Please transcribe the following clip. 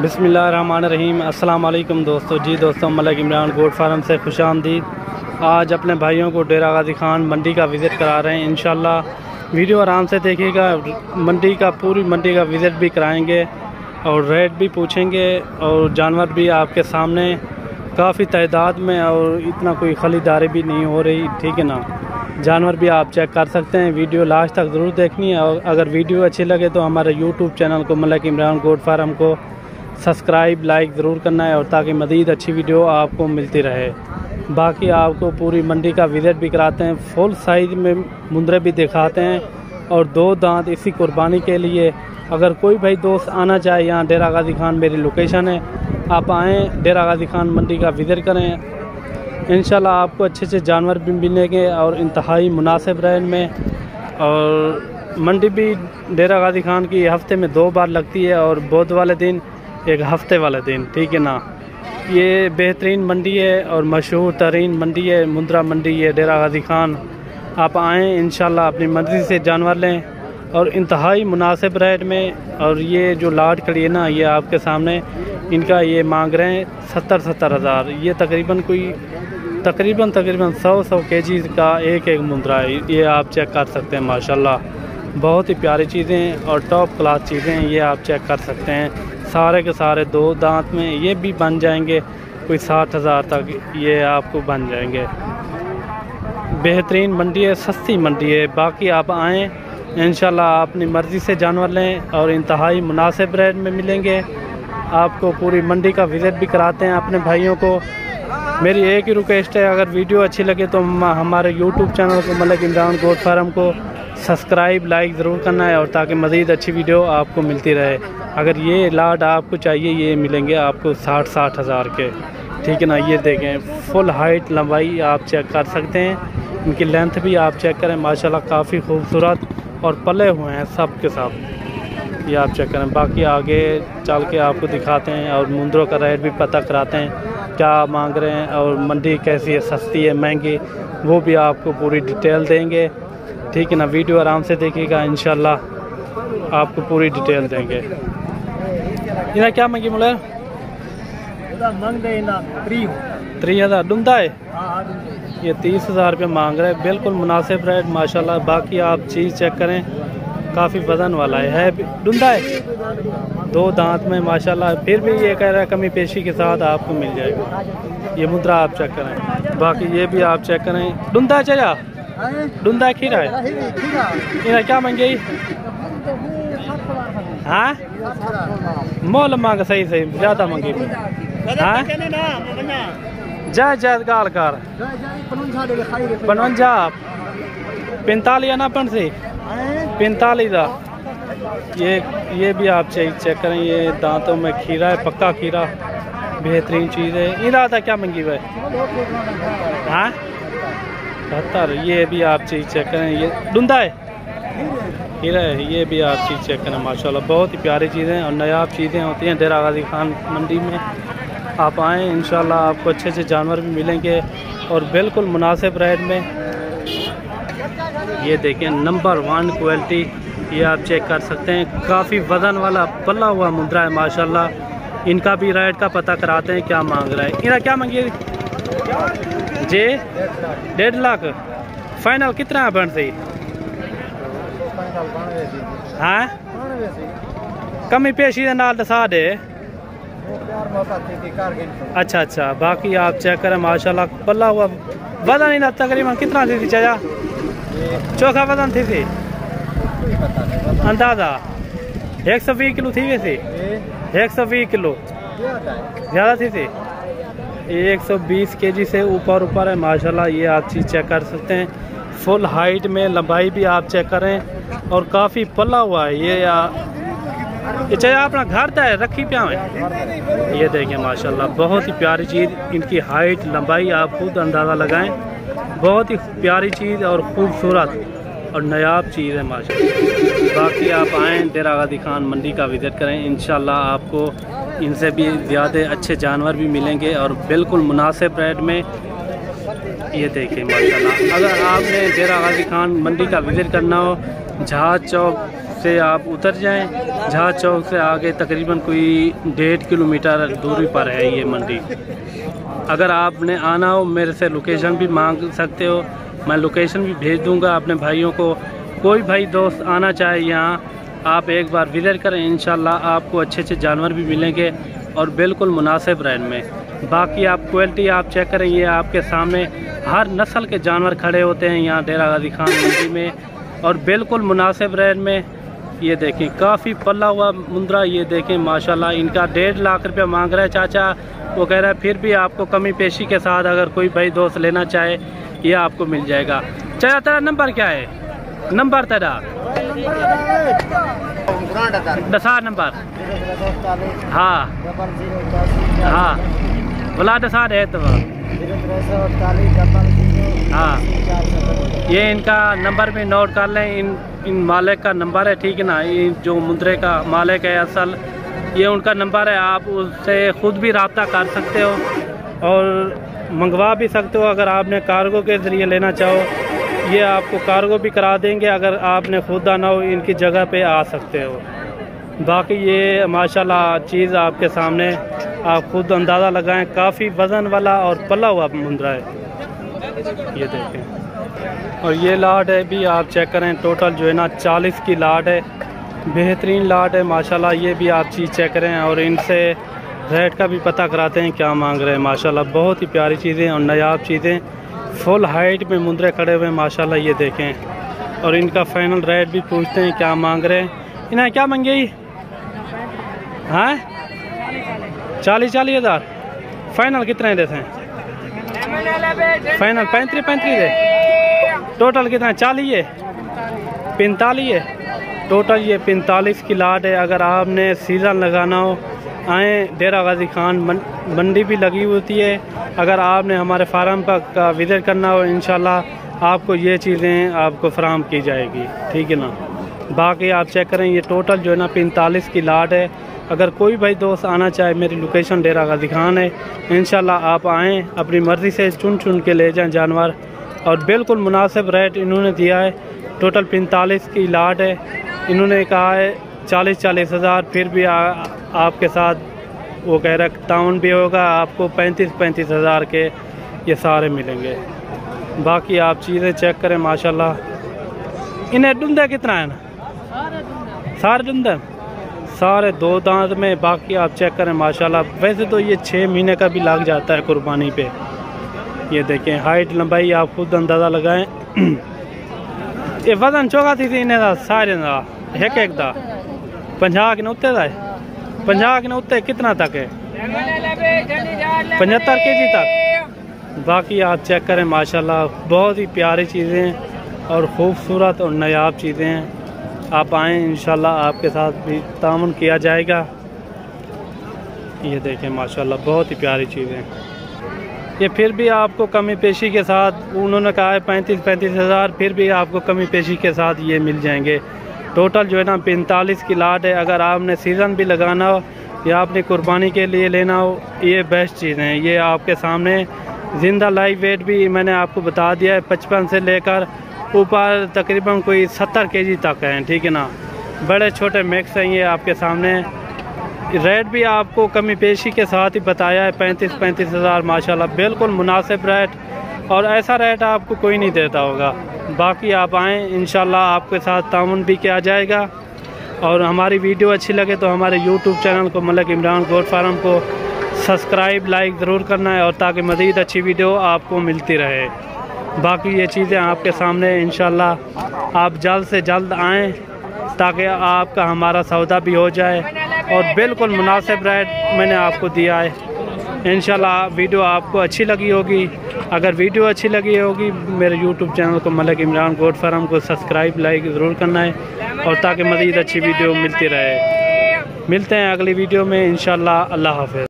बिस्मिल्लाहिर्रहमानिर्रहीम। अस्सलाम वालेकुम दोस्तों। जी दोस्तों, मलिक इमरान गोट फार्म से खुशामदीद। आज अपने भाइयों को डेरा गाजी खान मंडी का विज़िट करा रहे हैं। इंशाल्लाह वीडियो आराम से देखिएगा। मंडी का पूरी मंडी का विज़िट भी कराएंगे और रेट भी पूछेंगे और जानवर भी आपके सामने काफ़ी तादाद में, और इतना कोई खरीदारी भी नहीं हो रही, ठीक है ना। जानवर भी आप चेक कर सकते हैं। वीडियो लास्ट तक ज़रूर देखनी है और अगर वीडियो अच्छी लगे तो हमारे यूट्यूब चैनल को मलिक इमरान गोट फार्म को सब्सक्राइब लाइक ज़रूर करना है, और ताकि मज़ीद अच्छी वीडियो आपको मिलती रहे। बाकी आपको पूरी मंडी का विज़िट भी कराते हैं, फुल साइज़ में मुंदरे भी दिखाते हैं और 2 दांत इसी कुर्बानी के लिए। अगर कोई भाई दोस्त आना चाहे, यहाँ डेरा गाजी खान मेरी लोकेशन है, आप आएँ डेरा गाजी खान मंडी का विज़िट करें। इंशाल्लाह आपको अच्छे से जानवर भी मिलेंगे और इंतहाई मुनासिब रेट में। और मंडी भी डेरा गाजी खान की हफ़्ते में 2 बार लगती है, और बुध वाले दिन एक हफ्ते वाले दिन, ठीक है ना। ये बेहतरीन मंडी है और मशहूर तरीन मंडी है, मुंद्रा मंडी है डेरा गाजी खान। आप आएँ, इंशाल्लाह अपनी मर्ज़ी से जानवर लें और इंतहाई मुनासिब रेट में। और ये जो लाट खड़ी है ना, ये आपके सामने इनका ये मांग रहे हैं 70 हज़ार। ये तकरीबन 100 केजी का एक मुंद्रा है। ये आप चेक कर सकते हैं। माशाल्लाह बहुत ही प्यारी चीज़ें और टॉप क्लास चीज़ें हैं। ये आप चेक कर सकते हैं। सारे के सारे 2 दांत में ये भी बन जाएंगे, कोई 60 हज़ार तक ये आपको बन जाएंगे। बेहतरीन मंडी है, सस्ती मंडी है। बाकी आप आएँ, इंशाल्लाह अपनी मर्ज़ी से जानवर लें और इंतहाई मुनासिब रेट में मिलेंगे। आपको पूरी मंडी का विज़िट भी कराते हैं अपने भाइयों को। मेरी एक ही रिक्वेस्ट है, अगर वीडियो अच्छी लगे तो हमारे यूट्यूब चैनल को मलिक इमरान गोट फार्म को सब्सक्राइब लाइक ज़रूर करना है, और ताकि मज़ीद अच्छी वीडियो आपको मिलती रहे। अगर ये लाट आपको चाहिए, ये मिलेंगे आपको 60 हज़ार के, ठीक है ना। ये देखें, फुल हाइट लंबाई आप चेक कर सकते हैं। इनकी लेंथ भी आप चेक करें, माशाल्लाह काफ़ी खूबसूरत और पले हुए हैं सब के सब। ये आप चेक करें। बाकी आगे चल के आपको दिखाते हैं और मुंदरों का रेट भी पता कराते हैं, क्या मांग रहे हैं और मंडी कैसी है, सस्ती है महंगी, वो भी आपको पूरी डिटेल देंगे, ठीक है ना। वीडियो आराम से देखिएगा, इंशाल्लाह आपको पूरी डिटेल देंगे। इन्हें क्या मांगी मुला? 30 हज़ार डूंदा है। ये 30 हज़ार रुपये मांग रहे हैं, बिल्कुल मुनासिब रेट माशाल्लाह। बाकी आप चीज़ चेक करें, काफ़ी वज़न वाला है डूंदा है, 2 दांत में माशाल्लाह। फिर भी ये कह रहा है कमी पेशी के साथ आपको मिल जाएगा। ये मुद्रा आप चेक करें। बाकी ये भी आप चेक करें। डूंदा चाहिए, डूंदा खीरा है। इन्हें क्या मांगे? हाँ मोल मांग सही ज़्यादा मांगी। हाँ जायज़ गाल कर 55 45 ना 45 का। ये भी आप चेक करें। ये दांतों में खीरा है, पक्का खीरा, बेहतरीन चीज़ है। इरादा क्या मंगी भाई? हाँ 72। ये भी आप चीज़ चेक करें। ये डूंदा है, खीरा है। ये भी आप चीज़ चेक करें, माशाल्लाह बहुत ही प्यारी चीज़ें और नायाब चीज़ें होती हैं डेरा गाजी खान मंडी में। आप आएँ, इंशाल्लाह आपको अच्छे से जानवर भी मिलेंगे और बिल्कुल मुनासिब रेट में। ये देखें, नंबर 1 क्वालिटी, ये आप चेक कर सकते हैं। काफ़ी वज़न वाला पला हुआ मुंद्रा है माशाल्लाह। इनका भी रेट का पता कराते हैं, क्या मांग रहा है। इन्हें क्या मांगिए जे? 1.5 लाख फाइनल कितना है बन से? हाँ कमी पेशी के नाल दसा दे। अच्छा। बाकी आप चेक करें, माशाल्लाह पला हुआ वज़न इन्हें तकरीबन कितना थी चाहिए? चोखा वज़न थी अंदाज़ा 120 किलो थी वैसे। 120 किलो ज़्यादा थी। 120 केजी से ऊपर है माशाल्लाह। ये आप चीज़ चेक कर सकते हैं। फुल हाइट में लंबाई भी आप चेक करें और काफ़ी पला हुआ है। ये चाहे अपना घर था रखी पिया है। ये देखें माशाल्लाह बहुत ही प्यारी चीज़। इनकी हाइट लंबाई आप खुद अंदाज़ा लगाएं, बहुत ही प्यारी चीज़ और ख़ूबसूरत और नायाब चीज़ है माशाल्लाह। बाकी आप आएँ, डेरा गाजी खान मंडी का विज़िट करें, इंशाल्लाह आपको इनसे भी ज़्यादा अच्छे जानवर भी मिलेंगे और बिल्कुल मुनासिब रेट में। ये देखिए माशाल्लाह। अगर आपने डेरा गाजी खान मंडी का विज़िट करना हो, जहाज चौक से आप उतर जाएं। जहाज चौक से आगे तकरीबन कोई 1.5 किलोमीटर दूरी पर है ये मंडी। अगर आपने आना हो मेरे से लोकेशन भी मांग सकते हो, मैं लोकेशन भी भेज दूंगा अपने भाइयों को। कोई भाई दोस्त आना चाहे यहाँ, आप एक बार विजिट करें, इंशाल्लाह आपको अच्छे अच्छे जानवर भी मिलेंगे और बिल्कुल मुनासिब रेट में। बाकी आप क्वालिटी आप चेक करें, ये आपके सामने हर नस्ल के जानवर खड़े होते हैं यहाँ डेरा गाजी खान मंडी में और बिल्कुल मुनासिब रेट में। ये देखें काफ़ी पला हुआ मुंद्रा, ये देखें माशाल्लाह। इनका 1.5 लाख रुपया मांग रहा है चाचा, वो कह रहा है फिर भी आपको कमी पेशी के साथ अगर कोई भाई दोस्त लेना चाहे ये आपको मिल जाएगा। चाचा तेरा नंबर क्या है? नंबर तेरा दसा नंबर? हाँ हाँ बोला दसा है तो हाँ, ये इनका नंबर भी नोट कर लें। इन मालिक का नंबर है, ठीक है ना। ये जो मुंद्रे का मालिक है असल, ये उनका नंबर है। आप उससे ख़ुद भी रब्ता कर सकते हो और मंगवा भी सकते हो। अगर आपने कार्गो के ज़रिए लेना चाहो ये आपको कार्गो भी करा देंगे। अगर आपने खुद आना हो इनकी जगह पे आ सकते हो। बाकी ये माशाल्लाह चीज़ आपके सामने, आप खुद अंदाज़ा लगाएं, काफ़ी वज़न वाला और पला हुआ मुंद्रा है। ये देखें और ये लाट है भी आप चेक करें, टोटल जो है ना 40 की लाट है, बेहतरीन लाट है माशाल्लाह। ये भी आप चीज़ चेक करें और इनसे रेट का भी पता कराते हैं क्या मांग रहे हैं। माशाल्लाह बहुत ही प्यारी चीज़ें और नायाब चीज़ें, फुल हाइट में मुंद्रे खड़े हुए हैं माशाल्लाह। ये देखें और इनका फाइनल रेट भी पूछते हैं क्या मांग रहे हैं। इन्हें क्या मांगे? हाँ 40 हज़ार। फाइनल कितने देते हैं? फाइनल 35 दे। टोटल कितना? 40 है, 45 है टोटल। ये 45 की लाट है। अगर आपने सीज़न लगाना हो आए, डेरा गाजी खान मंडी भी लगी होती है। अगर आपने हमारे फार्म का विज़िट करना हो इंशाल्लाह आपको ये चीज़ें आपको फराहम की जाएगी, ठीक है ना। बाकी आप चेक करें, ये टोटल जो है ना 45 की लाट है। अगर कोई भाई दोस्त आना चाहे, मेरी लोकेशन डेरा गाजी खान है, इंशाल्लाह आप आएँ, अपनी मर्ज़ी से चुन के ले जाएं जानवर और बिल्कुल मुनासिब रेट इन्होंने दिया है। टोटल 45 की लाट है। इन्होंने कहा है 40 हज़ार, फिर भी आपके साथ वो कह रहा है ताउन भी होगा, आपको 35 हज़ार के ये सारे मिलेंगे। बाकी आप चीज़ें चेक करें माशाल्लाह। इन्हें डुंदा कितना है ना? सारे डुंदा, सारे 2 दांत में। बाकी आप चेक करें माशाल्लाह। वैसे तो ये 6 महीने का भी लग जाता है कुर्बानी पे। ये देखें हाइट लंबाई आप खुद अंदाज़ा लगाएं। ये वजन चौका थी इन्हें सारे एक दा 50 के उत्ते है, 50 के उत्ते कितना तक है? 75 kg तक। बाकी आप चेक करें माशाल्लाह बहुत ही प्यारी चीज़ें और ख़ूबसूरत और नायाब चीज़ें हैं। आप आएँ इंशाल्लाह आपके साथ भी तामुन किया जाएगा। ये देखें माशाल्लाह बहुत ही प्यारी चीज़ें। ये फिर भी आपको कमी पेशी के साथ, उन्होंने कहा है 35 हज़ार, फिर भी आपको कमी पेशी के साथ ये मिल जाएंगे। टोटल जो है ना 45 की लाट है। अगर आपने सीज़न भी लगाना हो या आपने कुर्बानी के लिए लेना हो, ये बेस्ट चीज़ें हैं। ये आपके सामने ज़िंदा लाइव वेट भी मैंने आपको बता दिया है, 55 से लेकर ऊपर तकरीबन कोई 70 kg तक हैं, ठीक है ना। बड़े छोटे मिक्स हैं ये आपके सामने। रेट भी आपको कमी पेशी के साथ ही बताया है, 35 हज़ार माशाल्लाह बिल्कुल मुनासिब रेट और ऐसा रेट आपको कोई नहीं देता होगा। बाकी आप आएँ इंशाल्लाह आपके साथ तामुन भी किया जाएगा। और हमारी वीडियो अच्छी लगे तो हमारे यूट्यूब चैनल को मलिक इमरान गोट फार्म को सब्सक्राइब लाइक ज़रूर करना है और ताकि मज़ीद अच्छी वीडियो आपको मिलती रहे। बाकी ये चीज़ें आपके सामने इंशाल्लाह आप जल्द से जल्द आएँ ताकि आपका हमारा सौदा भी हो जाए और बिल्कुल मुनासिब रेट मैंने आपको दिया है। इंशाल्लाह वीडियो आपको अच्छी लगी होगी। अगर वीडियो अच्छी लगी होगी मेरे यूट्यूब चैनल को मलिक इमरान गोट फार्म को सब्सक्राइब लाइक ज़रूर करना है और ताकि मज़ीद अच्छी वीडियो मिलती रहे। मिलते हैं अगली वीडियो में इंशाल्लाह। अल्लाह हाफ़िज़।